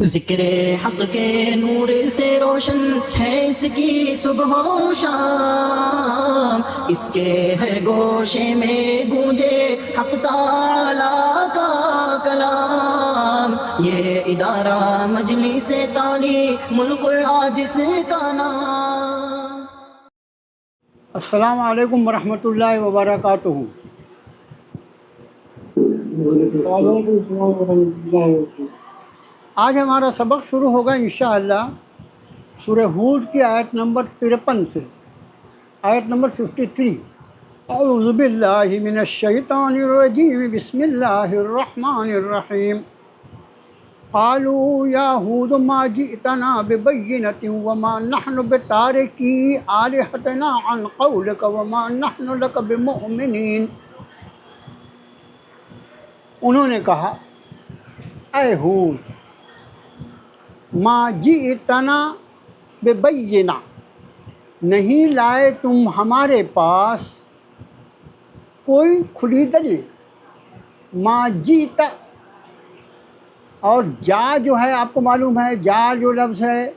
ذکر حق کے نور سے روشن ہے اس کی صبح و شام، اس کے ہر گوشے میں گونجے حق تعالیٰ کا کلام، یہ ادارہ مجلس تعلیم القرآن جس کا نام۔ السلام علیکم ورحمۃ اللہ وبرکاتہ۔ آج ہمارا سبق شروع ہوگا انشاءاللہ سورہ ہود کی آیت نمبر 53 سے، آیت نمبر 53۔ اعوذ باللہ من الشیطان الرجیم، بسم اللہ الرحمن الرحیم۔ قالوا یا ہود ما جئتنا ببینۃ وما نحن بتارکی آلہتنا عن قولک وما نحن لک بمؤمنین۔ انہوں نے کہا، اے ہود، ما جئتنا ببینہ، نہیں لائے تم ہمارے پاس کوئی کھلی دلیل۔ ما جئت، اور جا جو ہے آپ کو معلوم ہے، جا جو لفظ ہے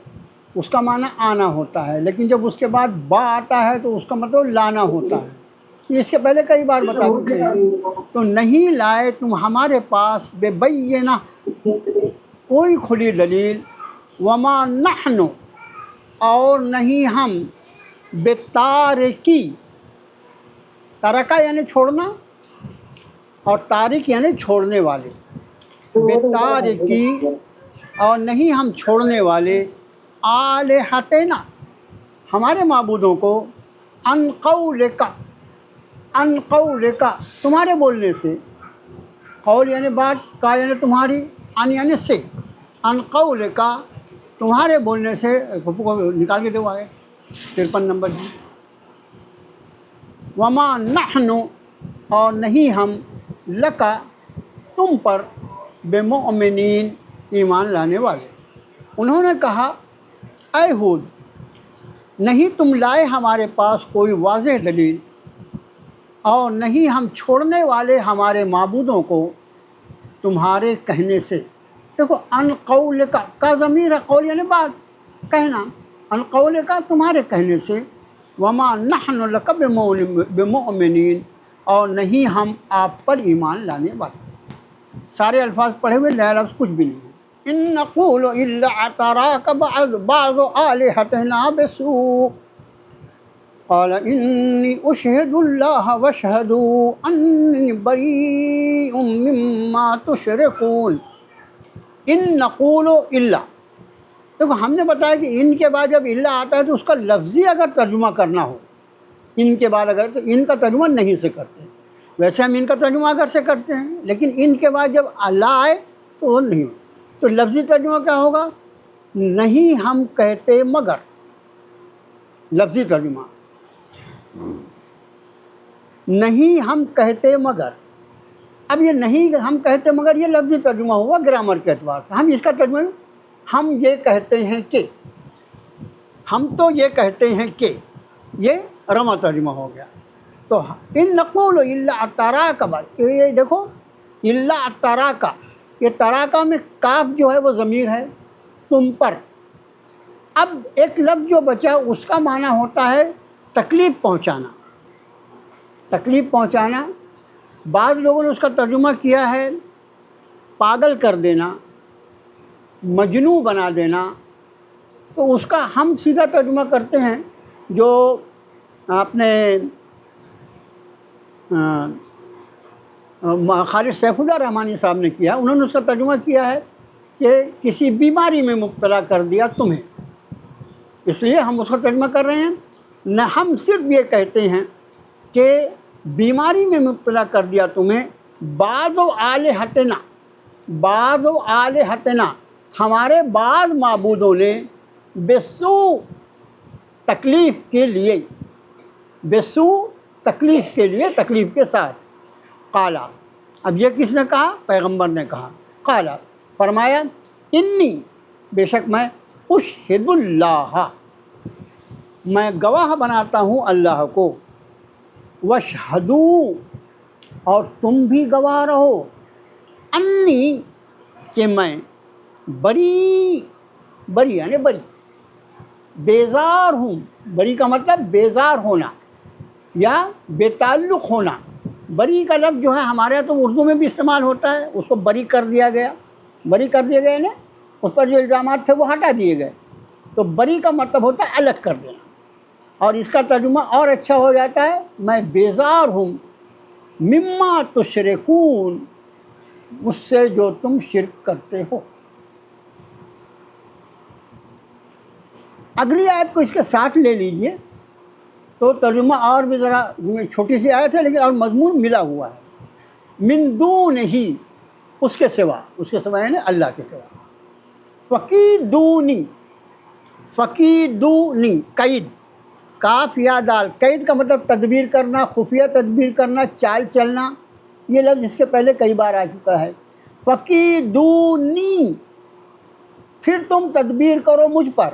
اس کا معنی آنا ہوتا ہے، لیکن جب اس کے بعد با آتا ہے تو اس کا مطلب لانا ہوتا ہے۔ اس کے پہلے کئی بار بتا چکے ہیں۔ تو نہیں لائے تم ہمارے پاس ببینہ، کوئی کھلی دلیل، وما نحن، اور نہیں ہم، بتارکی، ترکہ یعنی چھوڑنا اور تارک یعنی چھوڑنے والے، بتارکی، اور نہیں ہم چھوڑنے والے، آلہتنا، ہمارے معبودوں کو، عن قولک، عن قولک، تمہارے بولنے سے، قول یعنی بات، کا یعنی تمہاری، عن یعنی سے، عن قولک، تمہارے بولنے سے۔ پھپھو کو نکال کے دو آئے 53 نمبر جی۔ وما نحن، اور نہیں ہم، لکا، تم پر، بمؤمنین، ایمان لانے والے۔ انہوں نے کہا، اے ہود، نہیں تم لائے ہمارے پاس کوئی واضح دلیل، اور نہیں ہم چھوڑنے والے ہمارے معبودوں کو تمہارے کہنے سے۔ دیکھو، ان قول کا ضمیر ہے، قول یعنی بات، کہنا، ان قول کا تمہارے کہنے سے، وما نحن لک بمؤمنین، اور نہیں ہم آپ پر ایمان لانے والے۔ سارے الفاظ پڑھے ہوئے، نیا لفظ کچھ بھی نہیں ہے۔ ان نقول الا اعتراک بعض آلہتنا بسوء قال انی اشہد اللہ واشہدوا انی بریء مما تشرکون۔ ان نقول الا، دیکھو ہم نے بتایا کہ ان کے بعد جب الا آتا ہے تو اس کا لفظی اگر ترجمہ کرنا ہو، ان کے بعد اگر، تو ان کا ترجمہ نہیں سے کرتے، ویسے ہم ان کا ترجمہ اگر سے کرتے ہیں، لیکن ان کے بعد جب اللہ آئے تو وہ نہیں ہو، تو لفظی ترجمہ کیا ہوگا؟ نہیں ہم کہتے مگر، لفظی ترجمہ نہیں ہم کہتے مگر۔ اب یہ نہیں ہم کہتے مگر یہ لفظی ترجمہ ہوا گرامر کے اعتبار سے۔ ہم اس کا ترجمہ، ہم یہ کہتے ہیں کہ، ہم تو یہ کہتے ہیں کہ، یہ رما ترجمہ ہو گیا۔ تو ان نقول الا اعتراک، یہ دیکھو الا اعتراک، یہ تراکا میں کاف جو ہے وہ ضمیر ہے، تم پر۔ اب ایک لفظ جو بچا اس کا معنی ہوتا ہے تکلیف پہنچانا، تکلیف پہنچانا۔ بعض لوگوں نے اس کا ترجمہ کیا ہے پاگل کر دینا، مجنوں بنا دینا۔ تو اس کا ہم سیدھا ترجمہ کرتے ہیں جو اپنے خالد سیف اللہ رحمانی صاحب نے کیا، انہوں نے اس کا ترجمہ کیا ہے کہ کسی بیماری میں مبتلا کر دیا تمہیں، اس لیے ہم اس کا ترجمہ کر رہے ہیں۔ نہ ہم صرف یہ کہتے ہیں کہ بیماری میں مبتلا کر دیا تمہیں، بعض آلہتنا، بعض آلہتنا، ہمارے بعض معبودوں نے، بسوء، تکلیف کے لیے، بسوء، تکلیف کے لیے، تکلیف کے ساتھ۔ قالا، اب یہ کس نے کہا؟ پیغمبر نے کہا۔ قالا، فرمایا، انی، بے شک میں، اشہد اللہ، میں گواہ بناتا ہوں اللہ کو، واشہدوا، اور تم بھی گواہ رہو، انی، کہ میں، بری، بری یعنی بری، بیزار ہوں، بری کا مطلب بیزار ہونا یا بے تعلق ہونا۔ بری کا لفظ جو ہے ہمارے یہاں تو اردو میں بھی استعمال ہوتا ہے، اس کو بری کر دیا گیا، بری کر دیا گیا یعنی اس پر جو الزامات تھے وہ ہٹا دیے گئے۔ تو بری کا مطلب ہوتا ہے الگ کر دینا، اور اس کا ترجمہ اور اچھا ہو جاتا ہے میں بیزار ہوں مما تشرکون، اس سے جو تم شرک کرتے ہو۔ اگلی آیت کو اس کے ساتھ لے لیجئے تو ترجمہ اور بھی ذرا چھوٹی سی آیت ہے لیکن اور مضمون ملا ہوا ہے۔ من دونہ، اس کے سوا یعنی اللہ کے سوا۔ فکیدونی، فکیدونی، قید، کاف یا دال، قید کا مطلب تدبیر کرنا، خفیہ تدبیر کرنا، چال چلنا۔ یہ لفظ اس کے پہلے کئی بار آ چکا ہے۔ فکیدونی، پھر تم تدبیر کرو مجھ پر،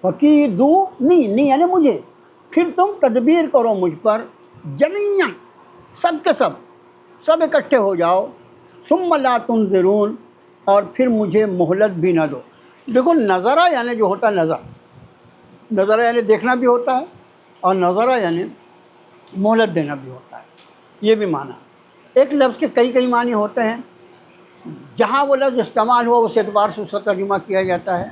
فکیدونی، نی یعنی مجھے، پھر تم تدبیر کرو مجھ پر، جمیعا، سب کے سب اکٹھے ہو جاؤ، ثم لا تنظرون، اور پھر مجھے مہلت بھی نہ دو۔ دیکھو نظرہ یعنی جو ہوتا ہے نظرہ یعنی دیکھنا بھی ہوتا ہے، اور نظرہ یعنی مہلت دینا بھی ہوتا ہے، یہ بھی معنی۔ ایک لفظ کے کئی معنی ہوتے ہیں، جہاں وہ لفظ استعمال ہوا اس اعتبار سے اس کا ترجمہ کیا جاتا ہے۔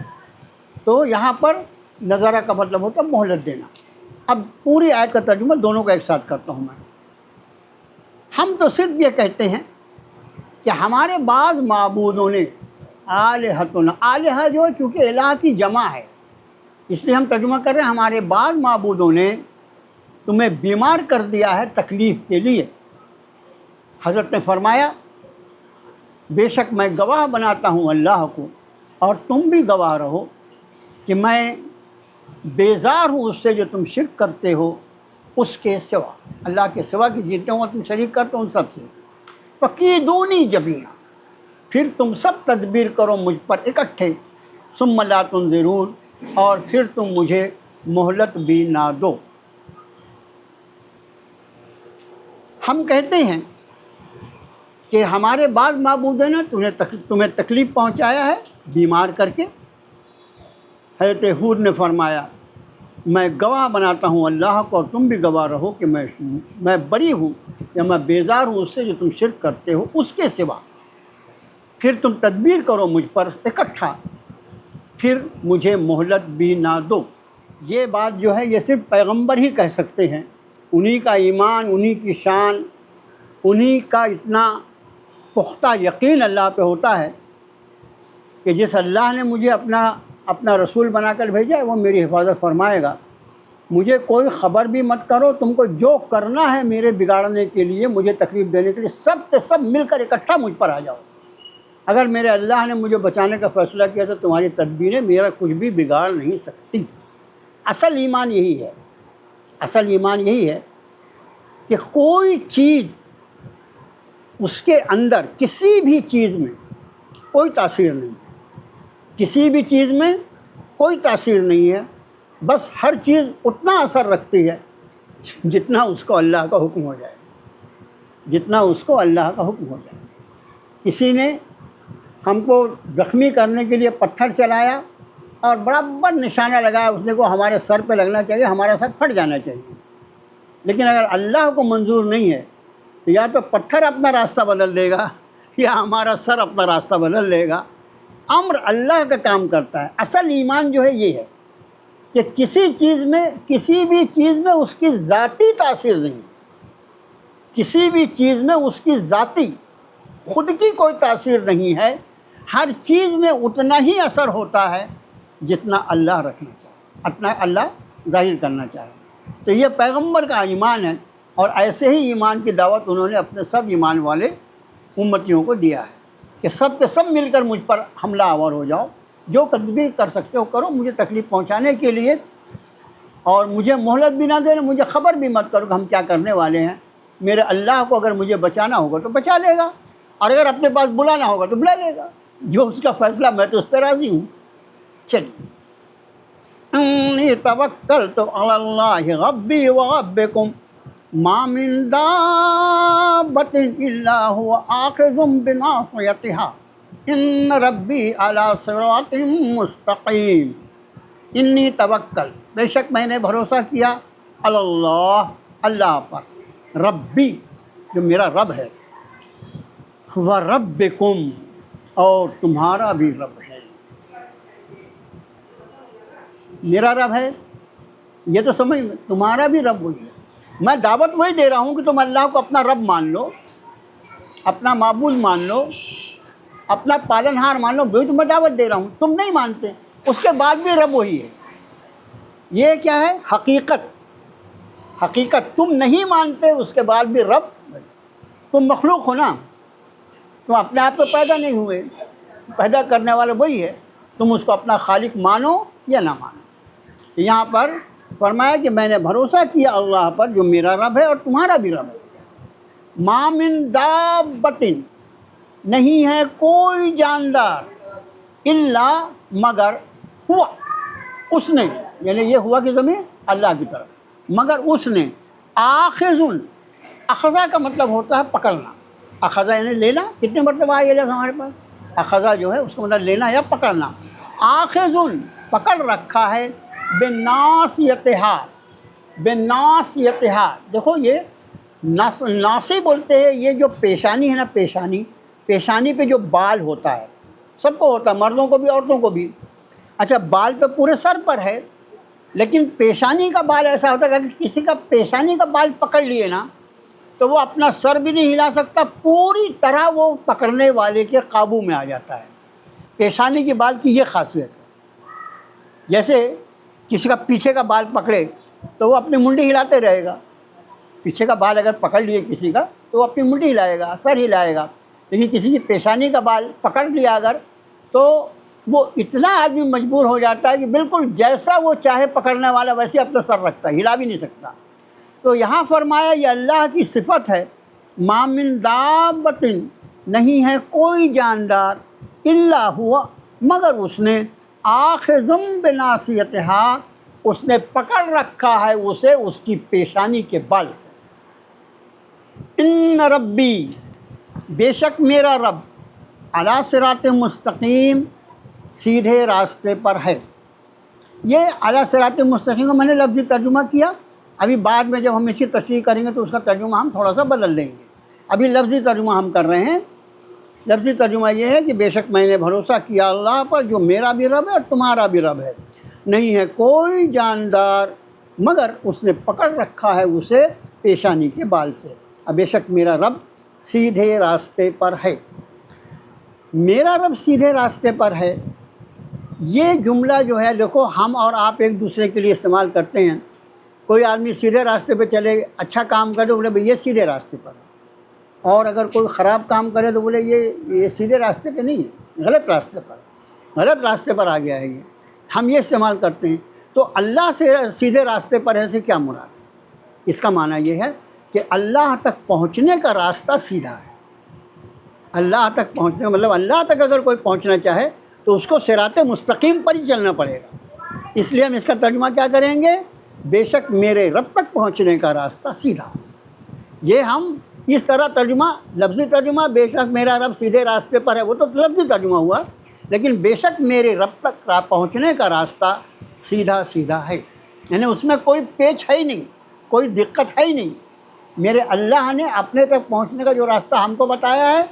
تو یہاں پر نظرہ کا مطلب ہوتا ہے مہلت دینا۔ اب پوری آیت کا ترجمہ دونوں کا ایک ساتھ کرتا ہوں میں۔ ہم تو صرف یہ کہتے ہیں کہ ہمارے بعض معبودوں نے، آلہتنا، آلہہ جو ہے چونکہ الہ کی جمع ہے اس لیے ہم ترجمہ کر رہے ہیں، ہمارے بعض معبودوں نے تمہیں بیمار کر دیا ہے تکلیف کے لیے۔ حضرت نے فرمایا بے شک میں گواہ بناتا ہوں اللہ کو، اور تم بھی گواہ رہو کہ میں بیزار ہوں اس سے جو تم شرک کرتے ہو، اس کے سوا، اللہ کے سوا کی جتنے ہوں تم شریک کرتے ہو ان سب سے۔ فکیدونی جمیعا، پھر تم سب تدبیر کرو مجھ پر اکٹھے، ثم لا تنظرون، اور پھر تم مجھے مہلت بھی نہ دو۔ ہم کہتے ہیں کہ ہمارے بعض معبودوں نے تمہیں تکلیف پہنچایا ہے بیمار کر کے۔ حضرت ہود نے فرمایا میں گواہ بناتا ہوں اللہ کو، اور تم بھی گواہ رہو کہ میں بری ہوں یا میں بیزار ہوں اس سے جو تم شرک کرتے ہو، اس کے سوا۔ پھر تم تدبیر کرو مجھ پر اکٹھا، پھر مجھے مہلت بھی نہ دو۔ یہ بات جو ہے یہ صرف پیغمبر ہی کہہ سکتے ہیں، انہی کا ایمان، انہی کی شان، انہی کا اتنا پختہ یقین اللہ پہ ہوتا ہے کہ جس اللہ نے مجھے اپنا رسول بنا کر بھیجا ہے وہ میری حفاظت فرمائے گا۔ مجھے کوئی خبر بھی مت کرو، تم کو جو کرنا ہے میرے بگاڑنے کے لیے، مجھے تکلیف دینے کے لیے، سب کے سب مل کر اکٹھا مجھ پر آ جاؤ۔ اگر میرے اللہ نے مجھے بچانے کا فیصلہ کیا تو تمہاری تدبیریں میرا کچھ بھی بگاڑ نہیں سکتی۔ اصل ایمان یہی ہے، اصل ایمان یہی ہے کہ کوئی چیز اس کے اندر، کسی بھی چیز میں کوئی تاثیر نہیں ہے، کسی بھی چیز میں کوئی تاثیر نہیں ہے، بس ہر چیز اتنا اثر رکھتی ہے جتنا اس کو اللہ کا حکم ہو جائے، جتنا اس کو اللہ کا حکم ہو جائے۔ کسی نے ہم کو زخمی کرنے کے لیے پتھر چلایا اور برابر نشانہ لگایا، اس نے کو ہمارے سر پہ لگنا چاہیے، ہمارا سر پھٹ جانا چاہیے۔ لیکن اگر اللہ کو منظور نہیں ہے تو یا تو پتھر اپنا راستہ بدل دے گا یا ہمارا سر اپنا راستہ بدل دے گا۔ امر اللہ کا کام کرتا ہے۔ اصل ایمان جو ہے یہ ہے کہ کسی چیز میں، کسی بھی چیز میں اس کی ذاتی تاثیر نہیں، کسی بھی چیز میں اس کی ذاتی خود کی کوئی تاثیر نہیں ہے، ہر چیز میں اتنا ہی اثر ہوتا ہے جتنا اللہ رکھنا چاہے، اتنا اللہ ظاہر کرنا چاہے۔ تو یہ پیغمبر کا ایمان ہے، اور ایسے ہی ایمان کی دعوت انہوں نے اپنے سب ایمان والے امتیوں کو دیا ہے کہ سب کے سب مل کر مجھ پر حملہ آور ہو جاؤ، جو تدبیر کر سکتے ہو کرو مجھے تکلیف پہنچانے کے لیے، اور مجھے مہلت بھی نہ دینا، مجھے خبر بھی مت کرو کہ ہم کیا کرنے والے ہیں۔ میرے اللہ کو اگر مجھے بچانا ہوگا تو بچا لے گا، اور اگر اپنے پاس بلانا ہوگا تو بلا لے گا، جو اس کا فیصلہ میں تو اس پہ راضی ہوں۔ چلیے، انی توکلت علی اللہ ربی و ربکم ما من دابۃ الا هو آخذ بناصیتها ان ربی علی صراط مستقیم، انی توکل، بے شک میں نے بھروسہ کیا اللہ، اللہ پر، ربی جو میرا رب ہے، و ربکم اور تمہارا بھی رب ہے، میرا رب ہے یہ تو سمجھ میں، تمہارا بھی رب وہی ہے، میں دعوت وہی دے رہا ہوں کہ تم اللہ کو اپنا رب مان لو، اپنا معبود مان لو، اپنا پالن ہار مان لو، وہی تو میں دعوت دے رہا ہوں، تم نہیں مانتے، اس کے بعد بھی رب وہی ہے۔ یہ کیا ہے؟ حقیقت، حقیقت تم نہیں مانتے اس کے بعد بھی رب، تم مخلوق ہو نا، تم اپنے آپ کو پیدا نہیں ہوئے، پیدا کرنے والا وہی ہے، تم اس کو اپنا خالق مانو یا نہ مانو۔ یہاں پر فرمایا کہ میں نے بھروسہ کیا اللہ پر جو میرا رب ہے اور تمہارا بھی رب ہے۔ ما من دابۃ، نہیں ہے کوئی جاندار، الا مگر ہوا، اس نے، یعنی یہ ہوا کی ضمیر اللہ کی طرف، مگر اس نے، آخذ، اخذا کا مطلب ہوتا ہے پکڑنا، اخذا یعنی لینا، کتنے مرتبہ آئے یہ لفظ ہمارے پاس، اخذا جو ہے اس کا مطلب لینا یا پکڑنا، آخذ پکڑ رکھا ہے، بناصیتہا، بناصیتہا، دیکھو یہ ناصی بولتے ہیں، یہ جو پیشانی ہے نا، پیشانی پہ جو بال ہوتا ہے، سب کو ہوتا ہے، مردوں کو بھی عورتوں کو بھی، اچھا بال تو پورے سر پر ہے، لیکن پیشانی کا بال ایسا ہوتا ہے کہ کسی کا پیشانی کا بال پکڑ لیے نا تو وہ اپنا سر بھی نہیں ہلا سکتا، پوری طرح وہ پکڑنے والے کے قابو میں آ جاتا ہے۔ پیشانی کے بال کی یہ خاصیت ہے، جیسے کسی کا پیچھے کا بال پکڑے تو وہ اپنی منڈی ہلاتے رہے گا، پیچھے کا بال اگر پکڑ لیے کسی کا تو وہ اپنی منڈی ہلائے گا، سر ہلائے گا، لیکن کسی کی پیشانی کا بال پکڑ لیا اگر تو وہ اتنا آدمی مجبور ہو جاتا ہے کہ بالکل جیسا وہ چاہے پکڑنے والا ویسے اپنا سر رکھتا ہے، ہلا بھی نہیں سکتا۔ تو یہاں فرمایا یہ اللہ کی صفت ہے، ما من دابۃ، نہیں ہے کوئی جاندار، الا ہوا، مگر اس نے، آخذ بناصیتہا، اس نے پکڑ رکھا ہے اسے اس کی پیشانی کے بال سے۔ ان ربی، بے شک میرا رب، علی صراط مستقیم، سیدھے راستے پر ہے۔ یہ علی صراط مستقیم کو میں نے لفظی ترجمہ کیا، ابھی بعد میں جب ہم اس کی تشریح کریں گے تو اس کا ترجمہ ہم تھوڑا سا بدل دیں گے، ابھی لفظی ترجمہ ہم کر رہے ہیں۔ لفظی ترجمہ یہ ہے کہ بے شک میں نے بھروسہ کیا اللہ پر جو میرا بھی رب ہے اور تمہارا بھی رب ہے، نہیں ہے کوئی جاندار مگر اس نے پکڑ رکھا ہے اسے پیشانی کے بال سے، اور بے شک میرا رب سیدھے راستے پر ہے۔ میرا رب سیدھے راستے پر ہے، یہ جملہ جو ہے دیکھو ہم اور آپ ایک دوسرے کے لیے استعمال کرتے ہیں، کوئی آدمی سیدھے راستے پہ چلے، اچھا کام کرے بولے بھئی یہ سیدھے راستے پر ہے، اور اگر کوئی خراب کام کرے تو بولے یہ سیدھے راستے پہ نہیں ہے، غلط راستے پر، غلط راستے پر آ گیا ہے، یہ ہم یہ استعمال کرتے ہیں۔ تو اللہ سے سیدھے راستے پر ہے سے کیا مراد ہے؟ اس کا معنی یہ ہے کہ اللہ تک پہنچنے کا راستہ سیدھا ہے، اللہ تک پہنچنے کا مطلب اللہ تک اگر کوئی پہنچنا چاہے تو اس کو صراط مستقیم پر ہی چلنا پڑے گا، اس لیے ہم اس کا ترجمہ کیا کریں گے؟ بے شک میرے رب تک پہنچنے کا راستہ سیدھا۔ یہ ہم اس طرح ترجمہ، لفظی ترجمہ بے شک میرا رب سیدھے راستے پر ہے وہ تو لفظی ترجمہ ہوا، لیکن بے شک میرے رب تک پہنچنے کا راستہ سیدھا سیدھا ہے، یعنی اس میں کوئی پیچ ہے ہی نہیں، کوئی دقت ہے ہی نہیں۔ میرے اللہ نے اپنے تک پہنچنے کا جو راستہ ہم کو بتایا ہے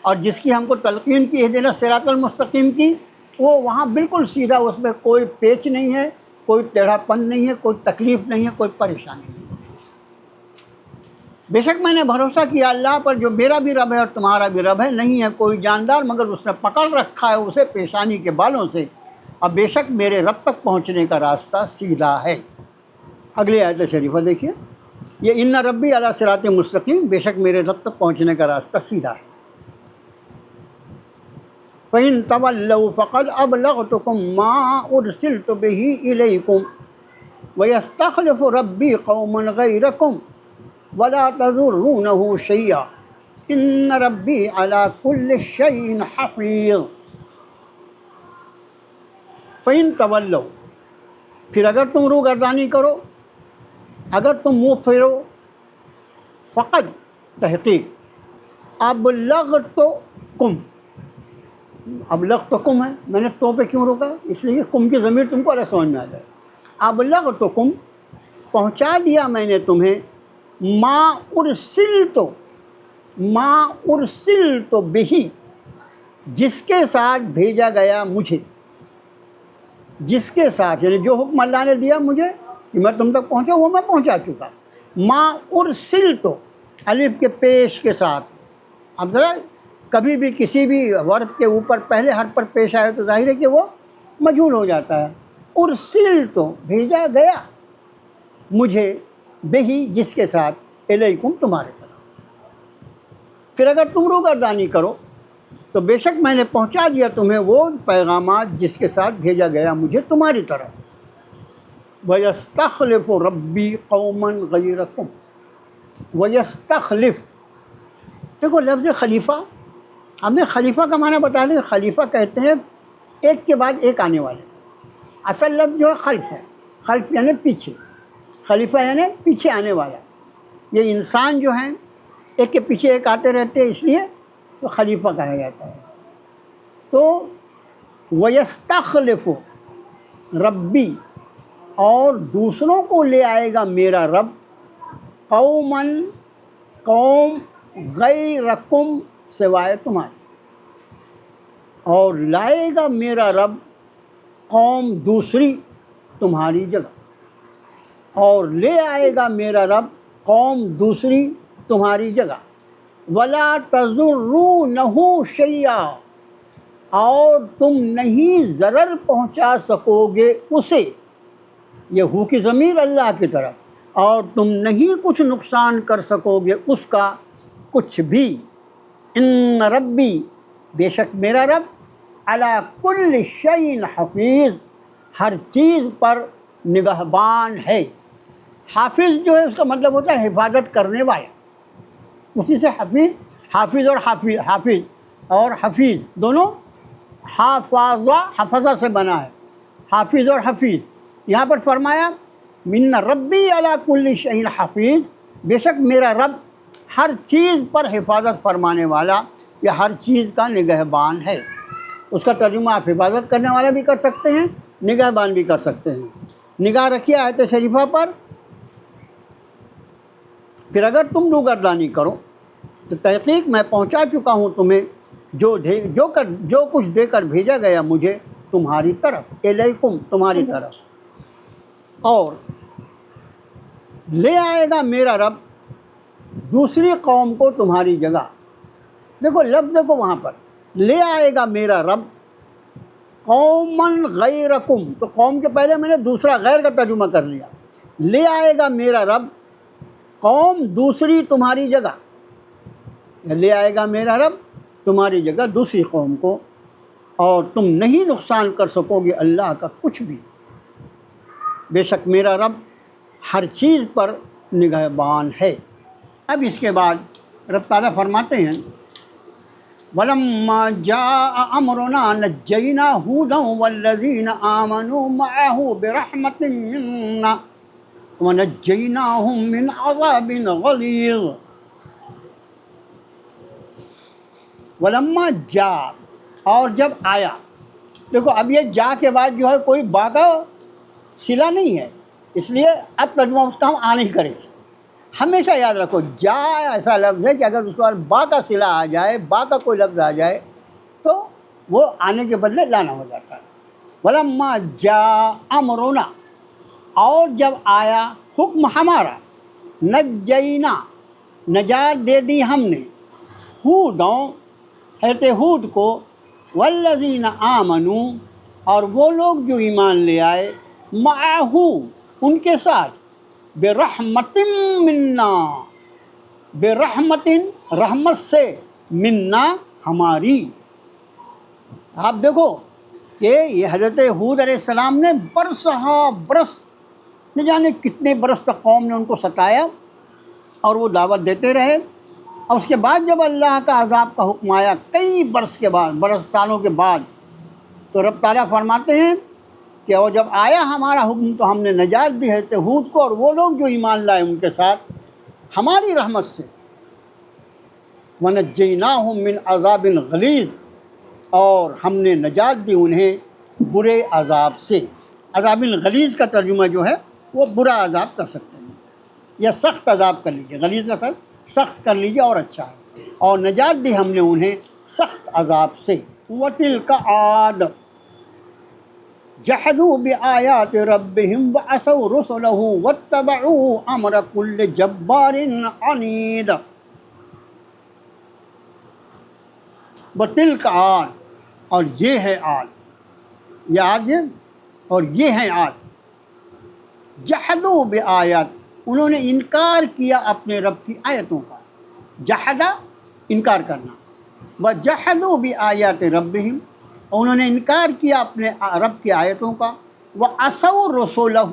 اور جس کی ہم کو تلقین کی اہدنا صراط المستقیم کی، وہ وہاں بالکل سیدھا، اس میں کوئی پیچ نہیں ہے، کوئی ٹیڑھا پن نہیں ہے، کوئی تکلیف نہیں ہے، کوئی پریشانی نہیں ہے۔ بے شک میں نے بھروسہ کیا اللہ پر جو میرا بھی رب ہے اور تمہارا بھی رب ہے، نہیں ہے کوئی جاندار مگر اس نے پکڑ رکھا ہے اسے پیشانی کے بالوں سے، اور بے شک میرے رب تک پہنچنے کا راستہ سیدھا ہے۔ اگلی آیت شریفہ دیکھیے، یہ ان ربی علی صراط مستقیم، بے شک میرے رب تک پہنچنے کا راستہ سیدھا ہے۔ فَإِن تَوَلَّوْا فَقَدْ أَبْلَغْتُكُم مَّا أُرْسِلْتُ بِهِ إِلَيْكُمْ وَيَسْتَخْلِفُ رَبِّي قَوْمًا غَيْرَكُمْ وَلَا تَضُرُّونَهُ شَيْئًا إِنَّ رَبِّي عَلَى كُلِّ شَيْءٍ حَفِيظٌ۔ فَإِن تَوَلَّوْا، پھر اگر تم روگردانی کرو، اگر تم منہ پھیرو، فقد، تحقیق، ابلغتکم، ابلغتکم ہے، میں نے تو پہ کیوں روکا؟ اس لیے کہ کم کی ضمیر تم کو الگ سمجھ میں آ جائے۔ ابلغتکم، پہنچا دیا میں نے تمہیں، ما ارسلت بہی، جس کے ساتھ بھیجا گیا مجھے، جس کے ساتھ یعنی جو حکم اللہ نے دیا مجھے کہ میں تم تک پہنچا وہ میں پہنچا چکا۔ ما ارسلت، الف کے پیش کے ساتھ، اب ذرا کبھی بھی کسی بھی ورب کے اوپر پہلے حرف پر پیش آئے تو ظاہر ہے کہ وہ مجہول ہو جاتا ہے۔ ارسلت، بھیجا گیا مجھے، بہی، جس کے ساتھ، الیکم، تمہارے طرف۔ پھر اگر تم روگردانی کرو تو بے شک میں نے پہنچا دیا تمہیں وہ پیغامات جس کے ساتھ بھیجا گیا مجھے تمہاری طرف۔ وَيَسْتَخْلِفُ رَبِّي قَوْمًا غَيْرَكُمْ، وَيَسْتَخْلِف، دیکھو لفظ خلیفہ، ہم نے خلیفہ کا معنی بتا دیا۔ خلیفہ کہتے ہیں ایک کے بعد ایک آنے والے، اصل لفظ جو ہے خلف ہے، خلف یعنی پیچھے، خلیفہ یعنی پیچھے آنے والا۔ یہ انسان جو ہیں ایک کے پیچھے ایک آتے رہتے ہیں، اس لیے تو خلیفہ کہا جاتا ہے۔ تو وَيَسْتَخْلِفُ رَبِّي، اور دوسروں کو لے آئے گا میرا رب، قوماً، قوم، غیرکم، سوائے تمہارے، اور لائے گا میرا رب قوم دوسری تمہاری جگہ، اور لے آئے گا میرا رب قوم دوسری تمہاری جگہ۔ وَلَا تَضُرُّونَهُ شَيْئًا، اور تم نہیں ضرر پہنچا سکو گے اسے، یہ ہو کی ضمیر اللہ کی طرف، اور تم نہیں کچھ نقصان کر سکو گے اس کا کچھ بھی۔ ان ربی، بے شک میرا رب، علی کل شیء حفیظ، ہر چیز پر نگہبان ہے۔ حافظ جو ہے اس کا مطلب ہوتا ہے حفاظت کرنے والا، اسی سے حفیظ، حافظ اور حفیظ دونوں حفظہ سے بنا ہے، حافظ اور حفیظ۔ یہاں پر فرمایا من ربی علی کل شیء حفیظ، بے شک میرا رب ہر چیز پر حفاظت فرمانے والا یا ہر چیز کا نگہبان ہے۔ اس کا ترجمہ آپ حفاظت کرنے والا بھی کر سکتے ہیں، نگہبان بھی کر سکتے ہیں۔ نگاہ رکھیے آیت شریفہ پر۔ پھر اگر تم روگردانی کرو تو تحقیق میں پہنچا چکا ہوں تمہیں جو کچھ دے کر بھیجا گیا مجھے تمہاری طرف، الیکم، تمہاری طرف، اور لے آئے گا میرا رب دوسری قوم کو تمہاری جگہ۔ دیکھو لفظ کو وہاں پر، لے آئے گا میرا رب قوماً غیرکم، تو قوم کے پہلے میں نے دوسرا غیر کا ترجمہ کر لیا۔ لے آئے گا میرا رب قوم دوسری تمہاری جگہ، لے آئے گا میرا رب تمہاری جگہ دوسری قوم کو، اور تم نہیں نقصان کر سکو گے اللہ کا کچھ بھی، بے شک میرا رب ہر چیز پر نگہبان ہے۔ اب اس کے بعد رب تعالیٰ فرماتے ہیں وَلَمَّا جَاءَ أَمْرُنَا نَجَّيْنَا هُودًا وَالَّذِينَ آمَنُوا مَعَهُ بِرَحْمَةٍ مِنَّا وَنَجَّيْنَاهُمْ مِنْ عَذَابٍ غَلِيظٍ۔ وَلَمَّا جَاءَ، اور جب آیا، دیکھو اب یہ جا کے بعد جو ہے کوئی با کا صلہ نہیں ہے، اس لیے اب ترجمہ اس کا ہم آ نہیں کریں۔ ہمیشہ یاد رکھو جا ایسا لفظ ہے کہ اگر اس کے بعد با کا صلہ آ جائے، با کا کوئی لفظ آ جائے تو وہ آنے کے بدلے لانا ہو جاتا ہے۔ وَلَمَّا جَاءَ أَمْرُنَا، اور جب آیا حکم ہمارا، نجینا، نجات دے دی ہم نے، ہودوں، حضرت ہود کو، والذین آمنوا، اور وہ لوگ جو ایمان لے آئے، معہو، ان کے ساتھ، برحمت منا، برحمت، رحمت سے، منا، ہماری۔ آپ دیکھو کہ یہ حضرت ہود علیہ السلام نے برس نہ جانے کتنے برس تک قوم نے ان کو ستایا اور وہ دعوت دیتے رہے، اور اس کے بعد جب اللہ کا عذاب کا حکم آیا کئی برس کے بعد، برس سالوں کے بعد، تو رب تعالیٰ فرماتے ہیں کہ اور جب آیا ہمارا حکم تو ہم نے نجات دی حضرت ہود کو اور وہ لوگ جو ایمان لائے ان کے ساتھ ہماری رحمت سے۔ وَنَجَّيْنَاهُمْ مِنْ عَذَابٍ غَلِيظٍ، اور ہم نے نجات دی انہیں برے عذاب سے۔ عذاب غلیظ کا ترجمہ جو ہے وہ برا عذاب کر سکتے ہیں، یا سخت عذاب کر لیجیے، غلیظ کا سر سخت کر لیجیے اور اچھا ہے، اور نجات دی ہم نے انہیں سخت عذاب سے۔ وَتِلْكَ عَادٌ جحدوا بآیات ربهم وعصوا رسله واتبعوا امر كل جبار عنید۔ وتلک عاد، اور یہ ہے عاد، یہ عاد یہ اور یہ ہے عاد۔ جحدوا بآیات، انہوں نے انکار کیا اپنے رب کی آیتوں کا، جحدہ انکار کرنا، وجحدوا بآیات ربهم، انہوں نے انکار کیا اپنے رب کی آیتوں کا، وعصوا رسولہ،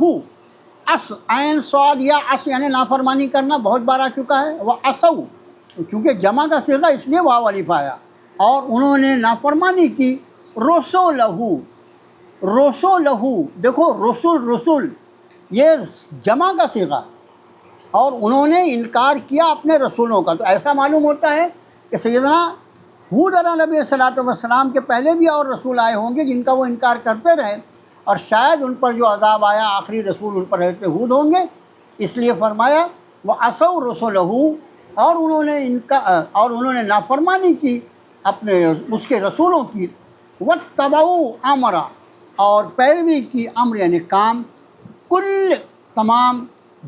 عین صاد یا عص یعنی نافرمانی کرنا بہت بار آ چکا ہے، وعصوا چونکہ جمع کا صیغہ اس لیے واو الف آیا، اور انہوں نے نافرمانی کی رسولہ، دیکھو رسول یہ جمع کا صیغہ، اور انہوں نے انکار کیا اپنے رسولوں کا۔ تو ایسا معلوم ہوتا ہے کہ سیدنا ہود علیہ نبی صلی اللہ علیہ وسلم کے پہلے بھی اور رسول آئے ہوں گے جن کا وہ انکار کرتے رہے، اور شاید ان پر جو عذاب آیا آخری رسول ان پر حضرت ہود ہوں گے، اس لیے فرمایا وعصوا رسولہ، اور انہوں نے نافرمانی کی اپنے اس کے رسولوں کی، واتبعوا امر، اور پیروی کی، امر یعنی کام، کل تمام،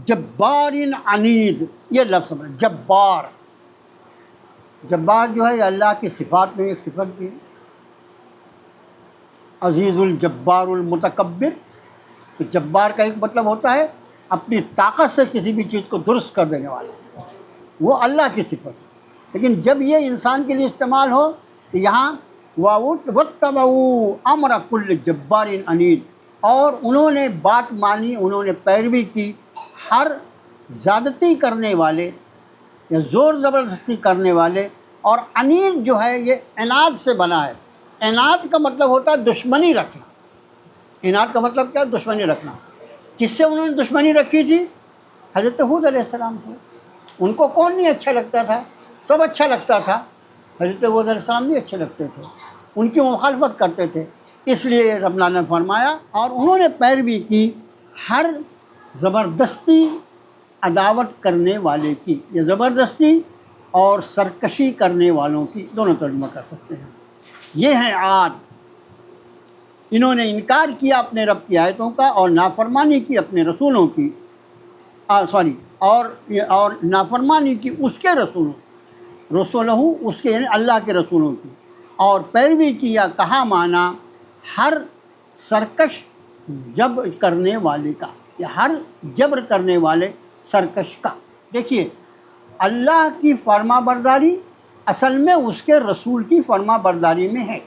جبار عنید، یہ لفظ ہے جبار۔ جبار جو ہے یہ اللہ کی صفات میں ایک صفت بھی ہے، عزیز الجبار المتکبر۔ تو جبار کا ایک مطلب ہوتا ہے اپنی طاقت سے کسی بھی چیز کو درست کر دینے والا، وہ اللہ کی صفت ہے۔ لیکن جب یہ انسان کے لیے استعمال ہو تو یہاں واتبعوا امر کل جبار عنید، اور انہوں نے بات مانی، انہوں نے پیروی کی ہر زیادتی کرنے والے یا زور زبردستی کرنے والے، اور عنید جو ہے یہ عناد سے بنا ہے۔ عناد کا مطلب ہوتا ہے دشمنی رکھنا، عناد کا مطلب کیا ہے؟ دشمنی رکھنا۔ کس سے انہوں نے دشمنی رکھی تھی؟ حضرت ہود علیہ السلام سے۔ ان کو کون نہیں اچھا لگتا تھا؟ سب اچھا لگتا تھا، حضرت ہود علیہ السلام نہیں اچھے لگتے تھے، ان کی مخالفت کرتے تھے۔ اس لیے رب العالمین نے فرمایا اور انہوں نے پیروی کی ہر زبردستی عداوت کرنے والے کی، یا زبردستی اور سرکشی کرنے والوں کی، دونوں ترجمہ کر سکتے ہیں۔ یہ ہیں عاد، انہوں نے انکار کیا اپنے رب کی آیتوں کا اور نافرمانی کی اپنے رسولوں کی، اور نافرمانی کی اس کے رسولوں کی، رسولہ اس کے یعنی اللہ کے رسولوں کی، اور پیروی کی یا کہا مانا ہر سرکش جبر کرنے والے کا، یا ہر جبر کرنے والے سرکش کا۔ دیکھیے اللہ کی فرما برداری اصل میں اس کے رسول کی فرما برداری میں ہے،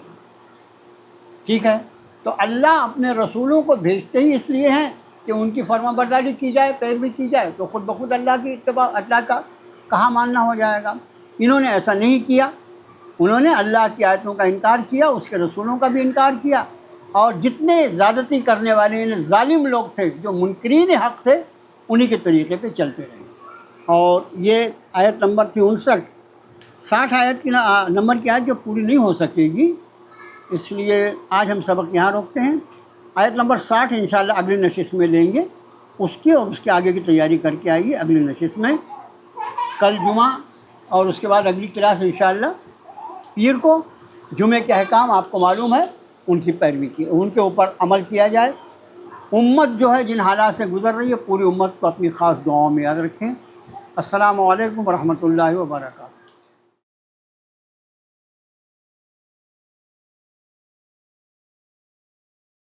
ٹھیک ہے؟ تو اللہ اپنے رسولوں کو بھیجتے ہی اس لیے ہیں کہ ان کی فرما برداری کی جائے، پیروی کی جائے، تو خود بخود اللہ کی اتباع، اللہ کا کہا ماننا ہو جائے گا۔ انہوں نے ایسا نہیں کیا، انہوں نے اللہ کی آیتوں کا انکار کیا، اس کے رسولوں کا بھی انکار کیا، اور جتنے زیادتی کرنے والے یعنی ظالم لوگ تھے جو منکرین حق تھے انہی کے طریقے پہ چلتے رہے۔ اور یہ آیت نمبر تھی 59، 60 آیت کی نمبر کی آیت جو پوری نہیں ہو سکے گی، اس لیے آج ہم سبق یہاں روکتے ہیں۔ آیت نمبر 60 انشاءاللہ اگلی نشست میں لیں گے، اس کی اور اس کے آگے کی تیاری کر کے آئیے اگلی نشست میں، کل جمعہ، اور اس کے بعد اگلی کلاس انشاءاللہ پیر کو۔ جمعے کے احکام آپ کو معلوم ہے، ان کی پیروی کی، ان کے اوپر عمل کیا جائے۔ امت جو ہے جن حالات سے گزر رہی ہے، پوری امت کو اپنی خاص دعاؤں میں یاد رکھیں۔ السلام علیکم ورحمۃ اللہ وبرکاتہ۔